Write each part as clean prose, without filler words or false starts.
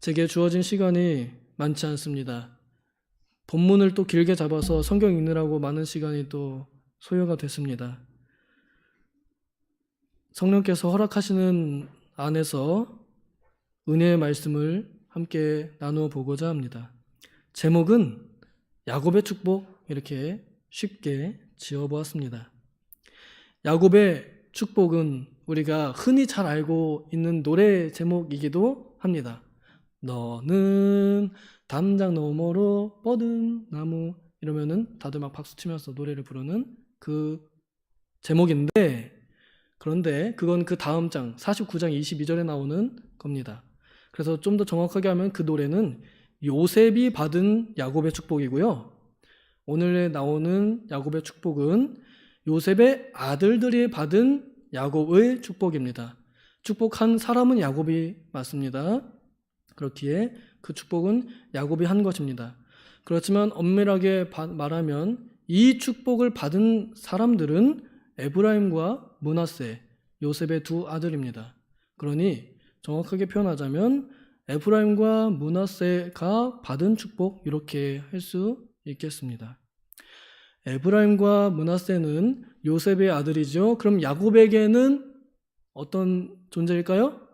제게 주어진 시간이 많지 않습니다. 본문을 또 길게 잡아서 성경 읽느라고 많은 시간이 또 소요가 됐습니다. 성령께서 허락하시는 안에서 은혜의 말씀을 함께 나누어 보고자 합니다. 제목은 야곱의 축복, 이렇게 쉽게 지어보았습니다. 야곱의 축복은 우리가 흔히 잘 알고 있는 노래 제목이기도 합니다. 너는 담장 너머로 뻗은 나무, 이러면은 다들 막 박수 치면서 노래를 부르는 그 제목인데, 그런데 그건 그 다음 장 49장 22절에 나오는 겁니다. 그래서 좀 더 정확하게 하면 그 노래는 요셉이 받은 야곱의 축복이고요. 오늘 나오는 야곱의 축복은 요셉의 아들들이 받은 야곱의 축복입니다. 축복한 사람은 야곱이 맞습니다. 그렇기에 그 축복은 야곱이 한 것입니다. 그렇지만 엄밀하게 말하면 이 축복을 받은 사람들은 에브라임과 므낫세, 요셉의 두 아들입니다. 그러니 정확하게 표현하자면 에브라임과 므낫세가 받은 축복, 이렇게 할 수 있겠습니다. 에브라임과 므낫세는 요셉의 아들이죠. 그럼 야곱에게는 어떤 존재일까요?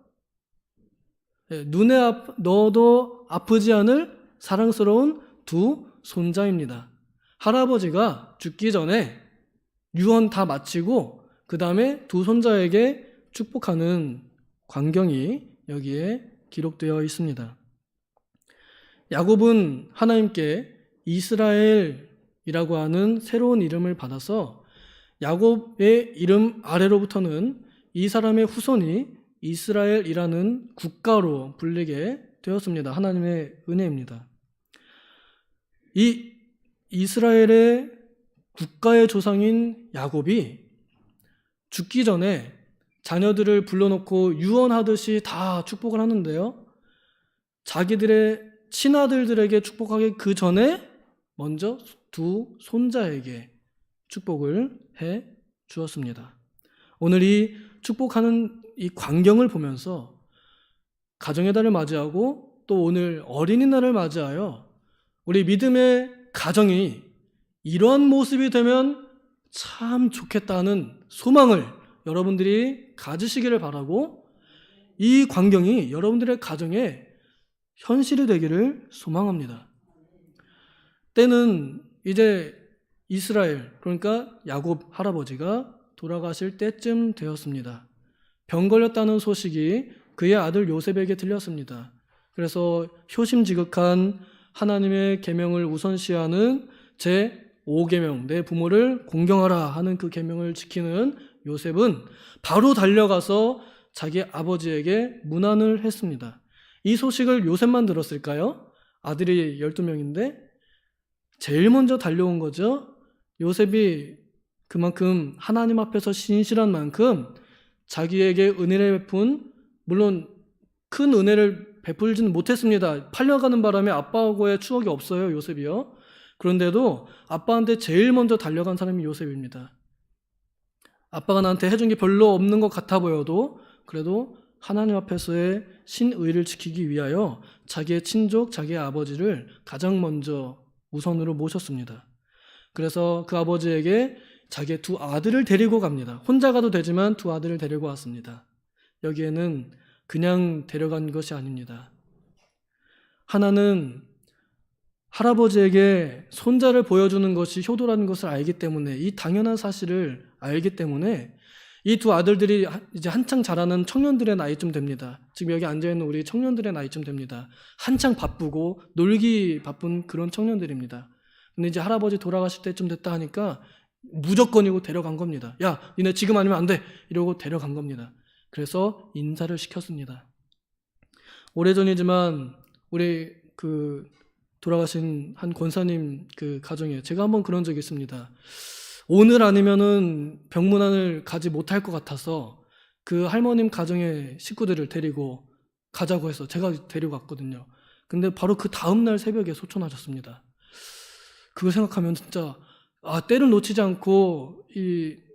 눈에 넣어도 아프지 않을 사랑스러운 두 손자입니다. 할아버지가 죽기 전에 유언 다 마치고 그 다음에 두 손자에게 축복하는 광경이 여기에 기록되어 있습니다. 야곱은 하나님께 이스라엘이라고 하는 새로운 이름을 받아서 야곱의 이름 아래로부터는 이 사람의 후손이 이스라엘이라는 국가로 불리게 되었습니다. 하나님의 은혜입니다. 이 이스라엘의 국가의 조상인 야곱이 죽기 전에 자녀들을 불러놓고 유언하듯이 다 축복을 하는데요. 자기들의 친아들들에게 축복하기 그 전에 먼저 두 손자에게 축복을 해 주었습니다. 오늘 이 축복하는 이 광경을 보면서 가정의 달을 맞이하고 또 오늘 어린이날을 맞이하여 우리 믿음의 가정이 이러한 모습이 되면 참 좋겠다는 소망을 여러분들이 가지시기를 바라고, 이 광경이 여러분들의 가정에 현실이 되기를 소망합니다. 때는 이제 이스라엘, 그러니까 야곱 할아버지가 돌아가실 때쯤 되었습니다. 병 걸렸다는 소식이 그의 아들 요셉에게 들렸습니다. 그래서 효심지극한 하나님의 계명을 우선시하는 제5계명, 내 부모를 공경하라 하는 그 계명을 지키는 요셉은 바로 달려가서 자기 아버지에게 문안을 했습니다. 이 소식을 요셉만 들었을까요? 아들이 12명인데 제일 먼저 달려온 거죠. 요셉이 그만큼 하나님 앞에서 신실한 만큼 자기에게 은혜를 베푼, 물론 큰 은혜를 베풀지는 못했습니다. 팔려가는 바람에 아빠하고의 추억이 없어요, 요셉이요. 그런데도 아빠한테 제일 먼저 달려간 사람이 요셉입니다. 아빠가 나한테 해준 게 별로 없는 것 같아 보여도 그래도 하나님 앞에서의 신의를 지키기 위하여 자기의 친족, 자기의 아버지를 가장 먼저 우선으로 모셨습니다. 그래서 그 아버지에게 자기의 두 아들을 데리고 갑니다. 혼자 가도 되지만 두 아들을 데리고 왔습니다. 여기에는 그냥 데려간 것이 아닙니다. 하나는 할아버지에게 손자를 보여주는 것이 효도라는 것을 알기 때문에, 이 당연한 사실을 알기 때문에 이 두 아들들이 이제 한창 자라는 청년들의 나이쯤 됩니다. 지금 여기 앉아있는 우리 청년들의 나이쯤 됩니다. 한창 바쁘고 놀기 바쁜 그런 청년들입니다. 근데 이제 할아버지 돌아가실 때쯤 됐다 하니까 무조건이고 데려간 겁니다. 야, 니네 지금 아니면 안 돼! 이러고 데려간 겁니다. 그래서 인사를 시켰습니다. 오래전이지만 우리 돌아가신 한 권사님 그 가정에 제가 한번 그런 적이 있습니다. 오늘 아니면은 병문안을 가지 못할 것 같아서 그 할머님 가정의 식구들을 데리고 가자고 해서 제가 데리고 갔거든요. 근데 바로 그 다음날 새벽에 소천하셨습니다. 그거 생각하면 진짜 때를 놓치지 않고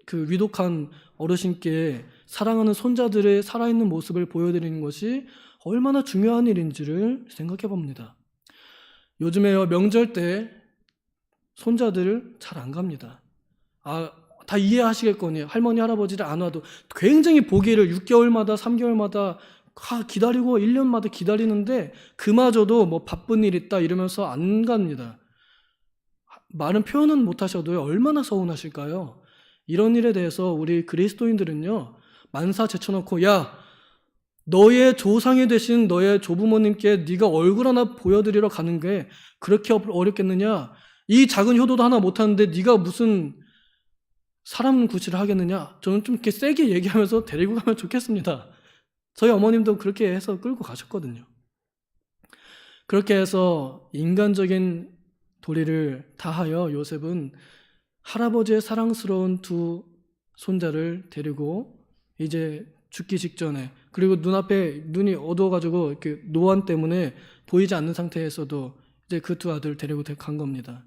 그 위독한 어르신께 사랑하는 손자들의 살아있는 모습을 보여드리는 것이 얼마나 중요한 일인지를 생각해 봅니다. 요즘에요, 명절 때 손자들 잘 안 갑니다. 다 이해하시겠거니요. 할머니, 할아버지를 안 와도 굉장히 보기를 6개월마다, 3개월마다 기다리고 1년마다 기다리는데 그마저도 뭐 바쁜 일 있다 이러면서 안 갑니다. 말은 표현은 못 하셔도요, 얼마나 서운하실까요? 이런 일에 대해서 우리 그리스도인들은요, 만사 제쳐놓고, 야, 너의 조상이 되신 너의 조부모님께 네가 얼굴 하나 보여드리러 가는 게 그렇게 어렵겠느냐? 이 작은 효도도 하나 못하는데 네가 무슨 사람 구실을 하겠느냐? 저는 좀 이렇게 세게 얘기하면서 데리고 가면 좋겠습니다. 저희 어머님도 그렇게 해서 끌고 가셨거든요. 그렇게 해서 인간적인 도리를 다하여 요셉은 할아버지의 사랑스러운 두 손자를 데리고 이제 죽기 직전에, 그리고 눈앞에 눈이 어두워가지고 이렇게 노안 때문에 보이지 않는 상태에서도 이제 그 두 아들 데리고 간 겁니다.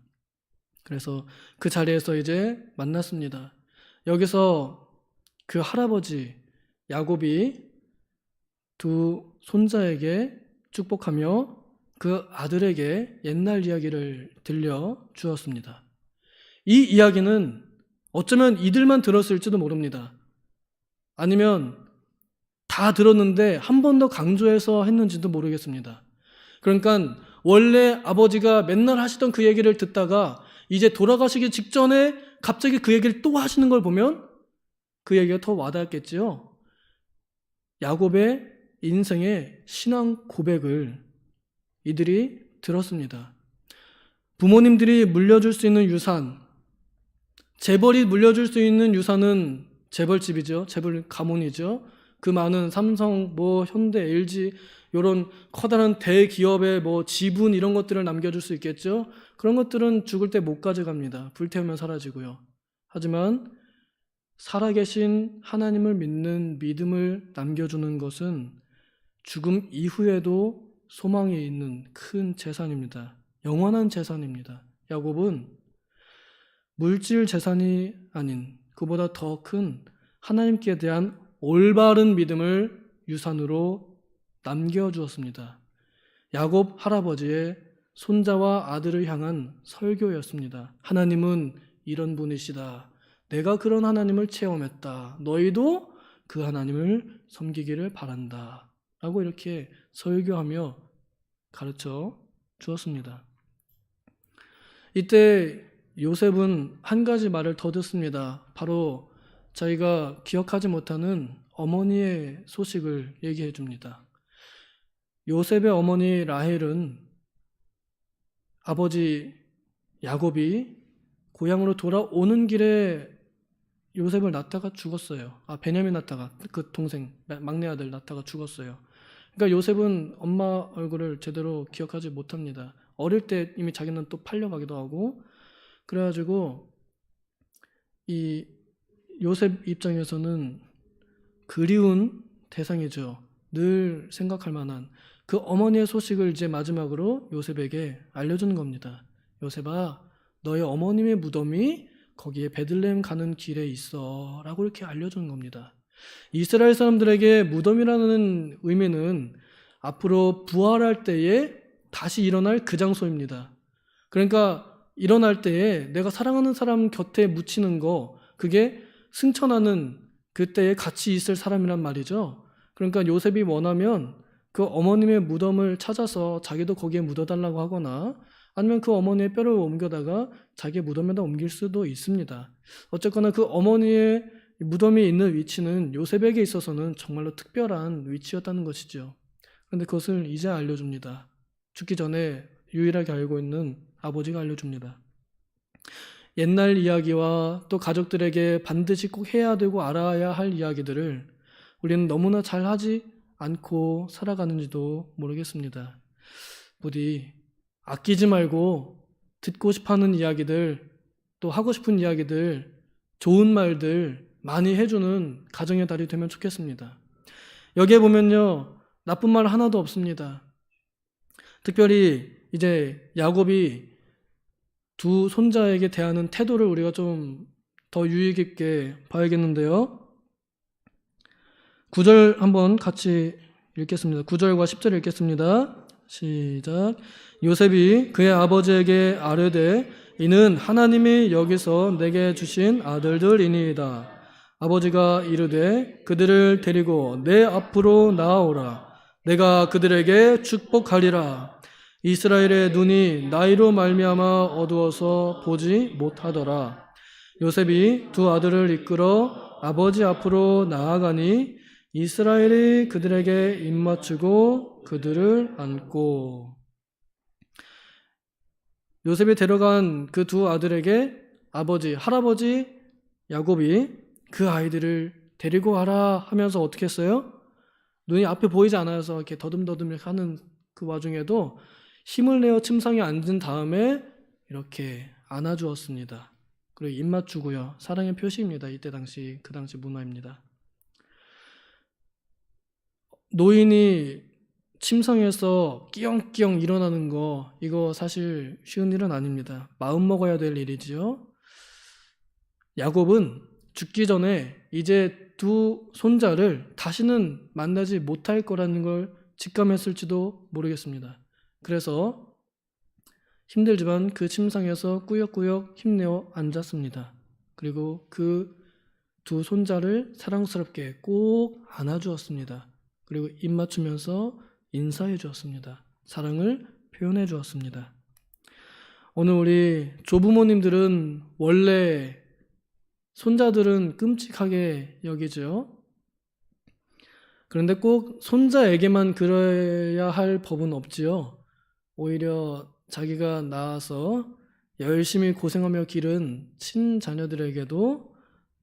그래서 그 자리에서 이제 만났습니다. 여기서 그 할아버지 야곱이 두 손자에게 축복하며 그 아들에게 옛날 이야기를 들려 주었습니다. 이 이야기는 어쩌면 이들만 들었을지도 모릅니다. 아니면 다 들었는데 한 번 더 강조해서 했는지도 모르겠습니다. 그러니까 원래 아버지가 맨날 하시던 그 얘기를 듣다가 이제 돌아가시기 직전에 갑자기 그 얘기를 또 하시는 걸 보면 그 얘기가 더 와닿았겠지요. 야곱의 인생의 신앙 고백을 이들이 들었습니다. 부모님들이 물려줄 수 있는 유산, 재벌이 물려줄 수 있는 유산은 재벌집이죠. 재벌 가문이죠. 그 많은 삼성, 현대, LG 이런 커다란 대기업의 지분 이런 것들을 남겨줄 수 있겠죠. 그런 것들은 죽을 때 못 가져갑니다. 불태우면 사라지고요. 하지만 살아계신 하나님을 믿는 믿음을 남겨주는 것은 죽음 이후에도 소망이 있는 큰 재산입니다. 영원한 재산입니다. 야곱은 물질 재산이 아닌 그보다 더 큰 하나님께 대한 올바른 믿음을 유산으로 남겨주었습니다. 야곱 할아버지의 손자와 아들을 향한 설교였습니다. 하나님은 이런 분이시다. 내가 그런 하나님을 체험했다. 너희도 그 하나님을 섬기기를 바란다. 라고 이렇게 설교하며 가르쳐 주었습니다. 이때 요셉은 한 가지 말을 더 듣습니다. 바로 저희가 기억하지 못하는 어머니의 소식을 얘기해 줍니다. 요셉의 어머니 라헬은 아버지 야곱이 고향으로 돌아오는 길에 요셉을 낳다가 죽었어요. 베냐민 낳다가, 그 동생 막내 아들 낳다가 죽었어요. 그러니까 요셉은 엄마 얼굴을 제대로 기억하지 못합니다. 어릴 때 이미 자기는 또 팔려가기도 하고, 그래가지고 이 요셉 입장에서는 그리운 대상이죠. 늘 생각할 만한 그 어머니의 소식을 이제 마지막으로 요셉에게 알려주는 겁니다. 요셉아, 너의 어머님의 무덤이 거기에 베들레헴 가는 길에 있어 라고 이렇게 알려주는 겁니다. 이스라엘 사람들에게 무덤이라는 의미는 앞으로 부활할 때에 다시 일어날 그 장소입니다. 그러니까 일어날 때에 내가 사랑하는 사람 곁에 묻히는 거, 그게 승천하는 그때에 같이 있을 사람이란 말이죠. 그러니까 요셉이 원하면 그 어머님의 무덤을 찾아서 자기도 거기에 묻어달라고 하거나 아니면 그 어머니의 뼈를 옮겨다가 자기의 무덤에다 옮길 수도 있습니다. 어쨌거나 그 어머니의 무덤이 있는 위치는 요셉에게 있어서는 정말로 특별한 위치였다는 것이죠. 그런데 그것을 이제 알려줍니다. 죽기 전에 유일하게 알고 있는 아버지가 알려줍니다. 옛날 이야기와 또 가족들에게 반드시 꼭 해야 되고 알아야 할 이야기들을 우리는 너무나 잘 하지 않고 살아가는지도 모르겠습니다. 부디 아끼지 말고 듣고 싶어하는 이야기들, 또 하고 싶은 이야기들, 좋은 말들 많이 해주는 가정의 달이 되면 좋겠습니다. 여기에 보면요, 나쁜 말 하나도 없습니다. 특별히 이제 야곱이 두 손자에게 대하는 태도를 우리가 좀 더 유의 깊게 봐야겠는데요. 9절 한번 같이 읽겠습니다. 9절과 10절 읽겠습니다. 시작. 요셉이 그의 아버지에게 아뢰되 이는 하나님이 여기서 내게 주신 아들들이니이다. 아버지가 이르되 그들을 데리고 내 앞으로 나아오라. 내가 그들에게 축복하리라. 이스라엘의 눈이 나이로 말미암아 어두워서 보지 못하더라. 요셉이 두 아들을 이끌어 아버지 앞으로 나아가니 이스라엘이 그들에게 입맞추고 그들을 안고. 요셉이 데려간 그 두 아들에게 아버지, 할아버지 야곱이 그 아이들을 데리고 와라 하면서 어떻게 했어요? 눈이 앞에 보이지 않아서 이렇게 더듬더듬 하는 그 와중에도 힘을 내어 침상에 앉은 다음에 이렇게 안아주었습니다. 그리고 입맞추고요. 사랑의 표시입니다. 이때 당시 그 당시 문화입니다. 노인이 침상에서 끼영끼영 일어나는 거 이거 사실 쉬운 일은 아닙니다. 마음 먹어야 될 일이지요. 야곱은 죽기 전에 이제 두 손자를 다시는 만나지 못할 거라는 걸 직감했을지도 모르겠습니다. 그래서 힘들지만 그 침상에서 꾸역꾸역 힘내어 앉았습니다. 그리고 그 두 손자를 사랑스럽게 꼭 안아주었습니다. 그리고 입 맞추면서 인사해 주었습니다. 사랑을 표현해 주었습니다. 오늘 우리 조부모님들은 원래 손자들은 끔찍하게 여기죠. 그런데 꼭 손자에게만 그래야 할 법은 없지요. 오히려 자기가 낳아서 열심히 고생하며 기른 친자녀들에게도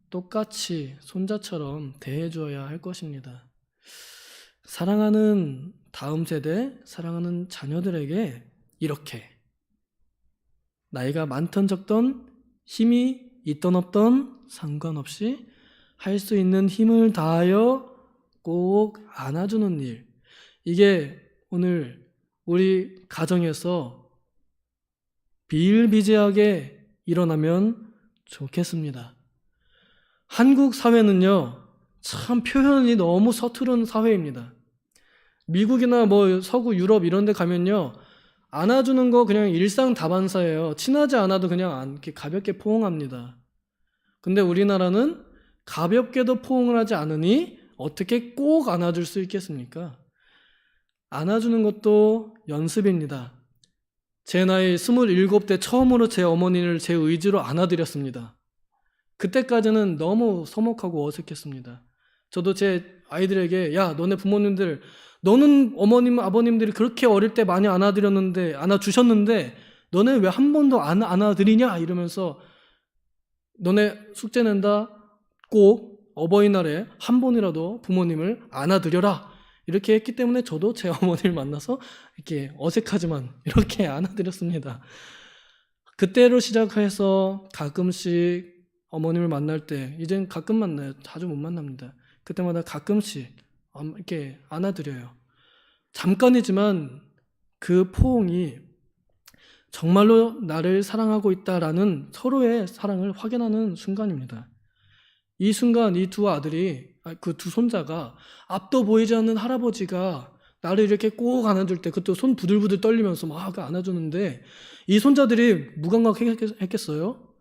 똑같이 손자처럼 대해줘야 할 것입니다. 사랑하는 다음 세대, 사랑하는 자녀들에게 이렇게 나이가 많던 적던 힘이 있던 없던 상관없이 할 수 있는 힘을 다하여 꼭 안아주는 일, 이게 오늘 우리 가정에서 비일비재하게 일어나면 좋겠습니다. 한국 사회는요, 참 표현이 너무 서투른 사회입니다. 미국이나 뭐 서구 유럽 이런 데 가면요, 안아주는 거 그냥 일상 다반사예요. 친하지 않아도 그냥 이렇게 가볍게 포옹합니다. 근데 우리나라는 가볍게도 포옹을 하지 않으니 어떻게 꼭 안아줄 수 있겠습니까? 안아주는 것도 연습입니다. 제 나이 27대 처음으로 제 어머니를 제 의지로 안아드렸습니다. 그때까지는 너무 서먹하고 어색했습니다. 저도 제 아이들에게 야, 너네 부모님들, 너는 어머님, 아버님들이 그렇게 어릴 때 많이 안아드렸는데, 안아주셨는데 너네 왜 한 번도 안 안아드리냐? 이러면서 너네 숙제 낸다, 꼭 어버이날에 한 번이라도 부모님을 안아드려라, 이렇게 했기 때문에 저도 제 어머니를 만나서 이렇게 어색하지만 이렇게 안아드렸습니다. 그때로 시작해서 가끔씩 어머님을 만날 때, 이젠 가끔 만나요. 자주 못 만납니다. 그때마다 가끔씩 이렇게 안아드려요. 잠깐이지만 그 포옹이 정말로 나를 사랑하고 있다라는 서로의 사랑을 확인하는 순간입니다. 이 순간 이 두 아들이, 그 두 손자가, 앞도 보이지 않는 할아버지가 나를 이렇게 꼭 안아줄 때 그것도 손 부들부들 떨리면서 막 안아주는데 이 손자들이 무감각했겠어요?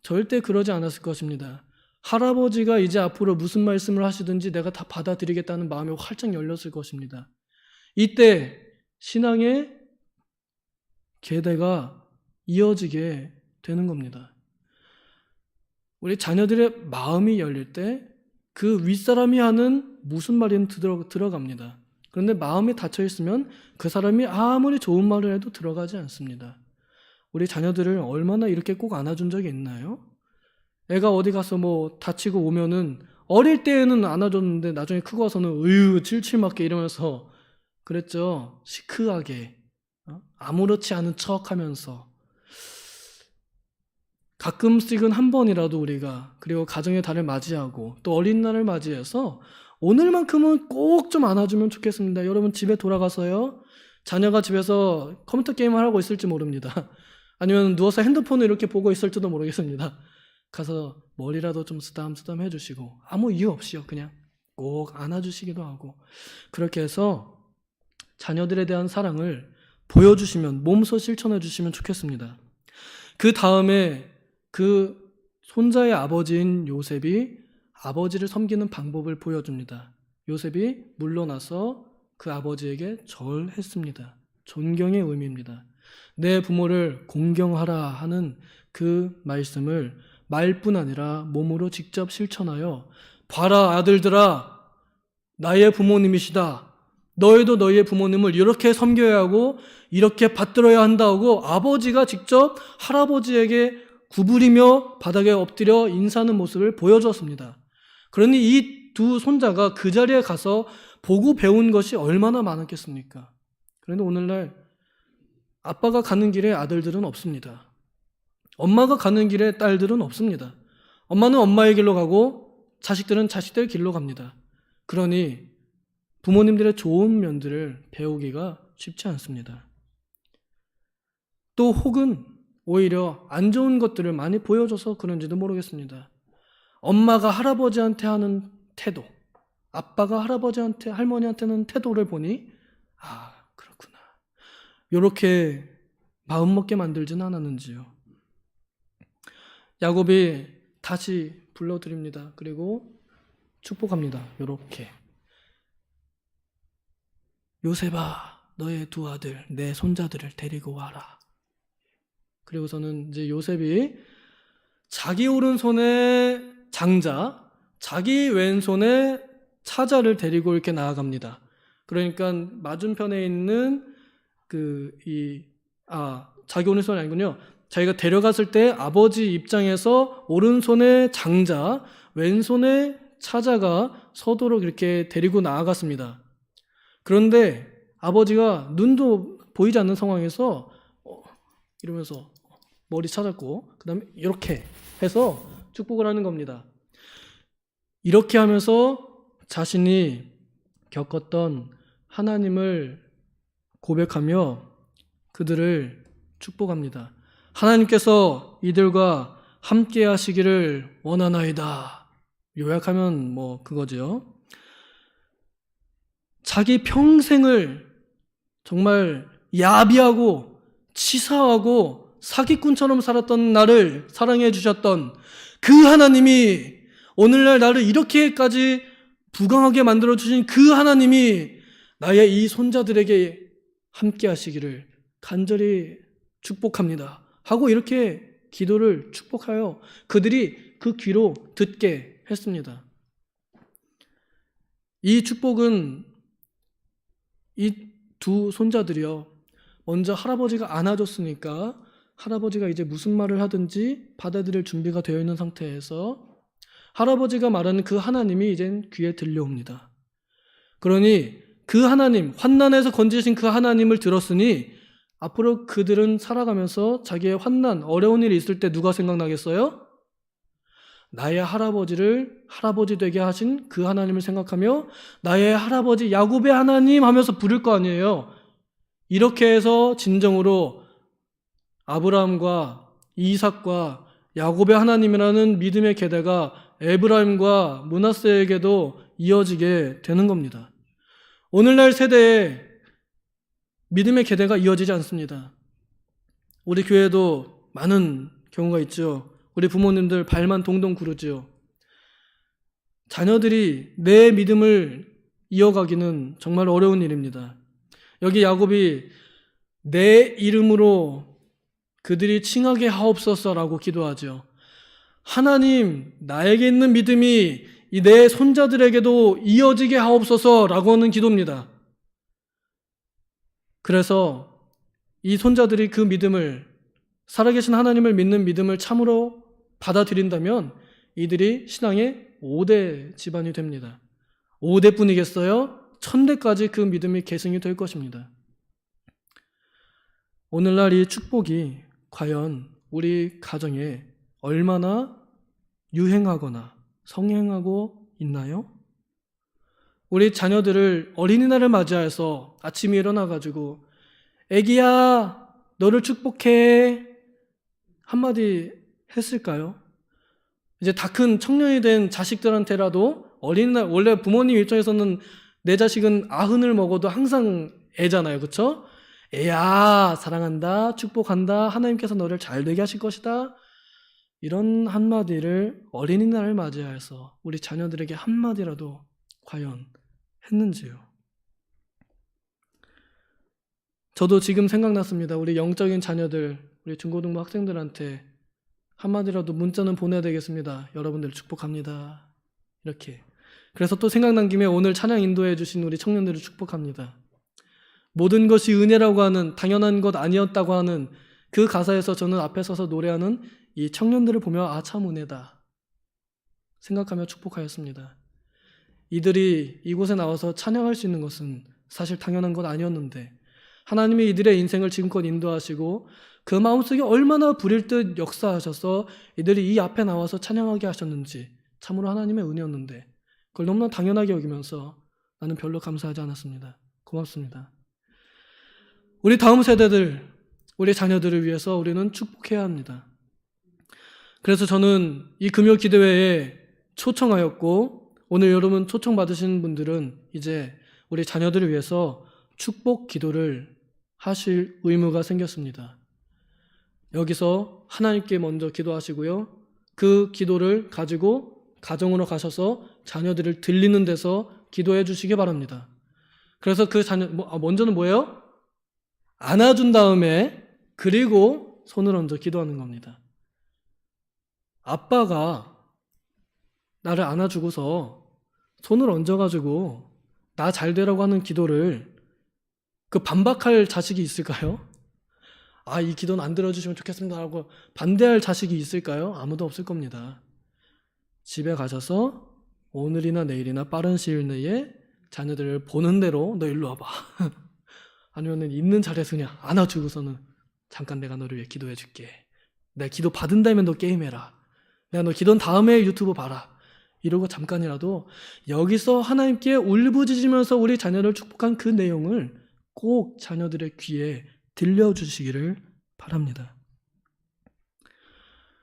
절대 그러지 않았을 것입니다. 할아버지가 이제 앞으로 무슨 말씀을 하시든지 내가 다 받아들이겠다는 마음이 활짝 열렸을 것입니다. 이때 신앙의 계대가 이어지게 되는 겁니다. 우리 자녀들의 마음이 열릴 때 그 윗사람이 하는 무슨 말이든 들어갑니다. 그런데 마음이 닫혀 있으면 그 사람이 아무리 좋은 말을 해도 들어가지 않습니다. 우리 자녀들을 얼마나 이렇게 꼭 안아준 적이 있나요? 애가 어디 가서 뭐 다치고 오면은 어릴 때에는 안아줬는데 나중에 크고 와서는 으유 칠칠 맞게 이러면서 그랬죠. 시크하게, 아무렇지 않은 척하면서. 가끔씩은 한 번이라도 우리가, 그리고 가정의 달을 맞이하고 또 어린날을 맞이해서 오늘만큼은 꼭 좀 안아주면 좋겠습니다. 여러분 집에 돌아가서요, 자녀가 집에서 컴퓨터 게임을 하고 있을지 모릅니다. 아니면 누워서 핸드폰을 이렇게 보고 있을지도 모르겠습니다. 가서 머리라도 좀 쓰담쓰담 해주시고, 아무 이유 없이요, 그냥 꼭 안아주시기도 하고 그렇게 해서 자녀들에 대한 사랑을 보여주시면 몸소 실천해 주시면 좋겠습니다. 그 다음에 그 손자의 아버지인 요셉이 아버지를 섬기는 방법을 보여줍니다. 요셉이 물러나서 그 아버지에게 절했습니다. 존경의 의미입니다. 내 부모를 공경하라 하는 그 말씀을 말뿐 아니라 몸으로 직접 실천하여 봐라 아들들아 나의 부모님이시다. 너희도 너희의 부모님을 이렇게 섬겨야 하고 이렇게 받들어야 한다고 아버지가 직접 할아버지에게 구부리며 바닥에 엎드려 인사하는 모습을 보여주었습니다. 그러니 이 두 손자가 그 자리에 가서 보고 배운 것이 얼마나 많았겠습니까? 그런데 오늘날 아빠가 가는 길에 아들들은 없습니다. 엄마가 가는 길에 딸들은 없습니다. 엄마는 엄마의 길로 가고 자식들은 자식들 길로 갑니다. 그러니 부모님들의 좋은 면들을 배우기가 쉽지 않습니다. 또 혹은 오히려 안 좋은 것들을 많이 보여줘서 그런지도 모르겠습니다. 엄마가 할아버지한테 하는 태도, 아빠가 할아버지한테, 할머니한테는 태도를 보니 아, 그렇구나. 이렇게 마음먹게 만들지는 않았는지요. 야곱이 다시 불러드립니다. 그리고 축복합니다. 이렇게. 요셉아, 너의 두 아들, 내 손자들을 데리고 와라. 그리고서는 이제 요셉이 자기 오른손에 장자, 자기 왼손에 차자를 데리고 이렇게 나아갑니다. 그러니까 맞은편에 있는 자기 오른손이 아니군요. 자기가 데려갔을 때 아버지 입장에서 오른손에 장자, 왼손에 차자가 서도록 이렇게 데리고 나아갔습니다. 그런데 아버지가 눈도 보이지 않는 상황에서 이러면서 머리 찾았고 그 다음에 이렇게 해서 축복을 하는 겁니다. 이렇게 하면서 자신이 겪었던 하나님을 고백하며 그들을 축복합니다. 하나님께서 이들과 함께 하시기를 원하나이다. 요약하면 뭐 그거죠. 자기 평생을 정말 야비하고 치사하고 사기꾼처럼 살았던 나를 사랑해 주셨던 그 하나님이 오늘날 나를 이렇게까지 부강하게 만들어 주신 그 하나님이 나의 이 손자들에게 함께 하시기를 간절히 축복합니다. 하고 이렇게 기도를 축복하여 그들이 그 귀로 듣게 했습니다. 이 축복은 이 두 손자들이요. 먼저 할아버지가 안아줬으니까 할아버지가 이제 무슨 말을 하든지 받아들일 준비가 되어 있는 상태에서 할아버지가 말하는 그 하나님이 이젠 귀에 들려옵니다. 그러니 그 하나님, 환난에서 건지신 그 하나님을 들었으니 앞으로 그들은 살아가면서 자기의 환난, 어려운 일이 있을 때 누가 생각나겠어요? 나의 할아버지를 할아버지 되게 하신 그 하나님을 생각하며 나의 할아버지 야곱의 하나님 하면서 부를 거 아니에요. 이렇게 해서 진정으로 아브라함과 이삭과 야곱의 하나님이라는 믿음의 계대가 에브라임과 므낫세에게도 이어지게 되는 겁니다. 오늘날 세대에 믿음의 계대가 이어지지 않습니다. 우리 교회도 많은 경우가 있죠. 우리 부모님들 발만 동동 구르지요. 자녀들이 내 믿음을 이어가기는 정말 어려운 일입니다. 여기 야곱이 내 이름으로 그들이 칭하게 하옵소서라고 기도하죠. 하나님, 나에게 있는 믿음이 이 내 손자들에게도 이어지게 하옵소서라고 하는 기도입니다. 그래서 이 손자들이 그 믿음을, 살아계신 하나님을 믿는 믿음을 참으로 받아들인다면 이들이 신앙의 5대 집안이 됩니다. 5대뿐이겠어요? 1000대까지 그 믿음이 계승이 될 것입니다. 오늘날 이 축복이 과연 우리 가정에 얼마나 유행하거나 성행하고 있나요? 우리 자녀들을 어린이날을 맞이해서 아침에 일어나가지고 애기야 너를 축복해 한마디 했을까요? 이제 다 큰 청년이 된 자식들한테라도 어린이날 원래 부모님 입장에서는 내 자식은 아흔을 먹어도 항상 애잖아요. 그렇죠? 애야 사랑한다 축복한다 하나님께서 너를 잘 되게 하실 것이다. 이런 한마디를 어린이날을 맞이해서 우리 자녀들에게 한마디라도 과연 했는지요? 저도 지금 생각났습니다. 우리 영적인 자녀들, 우리 중고등부 학생들한테 한마디라도 문자는 보내야 되겠습니다. 여러분들 축복합니다. 이렇게. 그래서 또 생각난 김에 오늘 찬양 인도해 주신 우리 청년들을 축복합니다. 모든 것이 은혜라고 하는 당연한 것 아니었다고 하는 그 가사에서 저는 앞에 서서 노래하는 이 청년들을 보며 아 참 은혜다 생각하며 축복하였습니다. 이들이 이곳에 나와서 찬양할 수 있는 것은 사실 당연한 것 아니었는데 하나님이 이들의 인생을 지금껏 인도하시고 그 마음속에 얼마나 부릴 듯 역사하셔서 이들이 이 앞에 나와서 찬양하게 하셨는지 참으로 하나님의 은혜였는데 그걸 너무나 당연하게 여기면서 나는 별로 감사하지 않았습니다. 고맙습니다. 우리 다음 세대들, 우리 자녀들을 위해서 우리는 축복해야 합니다. 그래서 저는 이 금요 기도회에 초청하였고 오늘 여러분 초청받으신 분들은 이제 우리 자녀들을 위해서 축복 기도를 하실 의무가 생겼습니다. 여기서 하나님께 먼저 기도하시고요. 그 기도를 가지고 가정으로 가셔서 자녀들을 들리는 데서 기도해 주시기 바랍니다. 그래서 그 자녀, 먼저는 뭐예요? 안아준 다음에 그리고 손을 얹어 기도하는 겁니다. 아빠가 나를 안아주고서 손을 얹어가지고 나 잘 되라고 하는 기도를 그 반박할 자식이 있을까요? 아, 이 기도는 안 들어주시면 좋겠습니다 하고 반대할 자식이 있을까요? 아무도 없을 겁니다. 집에 가셔서 오늘이나 내일이나 빠른 시일 내에 자녀들을 보는 대로 너 일로 와봐. 아니면 있는 자리에서 그냥 안아주고서는 잠깐 내가 너를 위해 기도해 줄게. 내가 기도 받은 다음에 너 게임해라. 내가 너 기도한 다음에 유튜브 봐라. 이러고 잠깐이라도 여기서 하나님께 울부짖으면서 우리 자녀를 축복한 그 내용을 꼭 자녀들의 귀에 들려주시기를 바랍니다.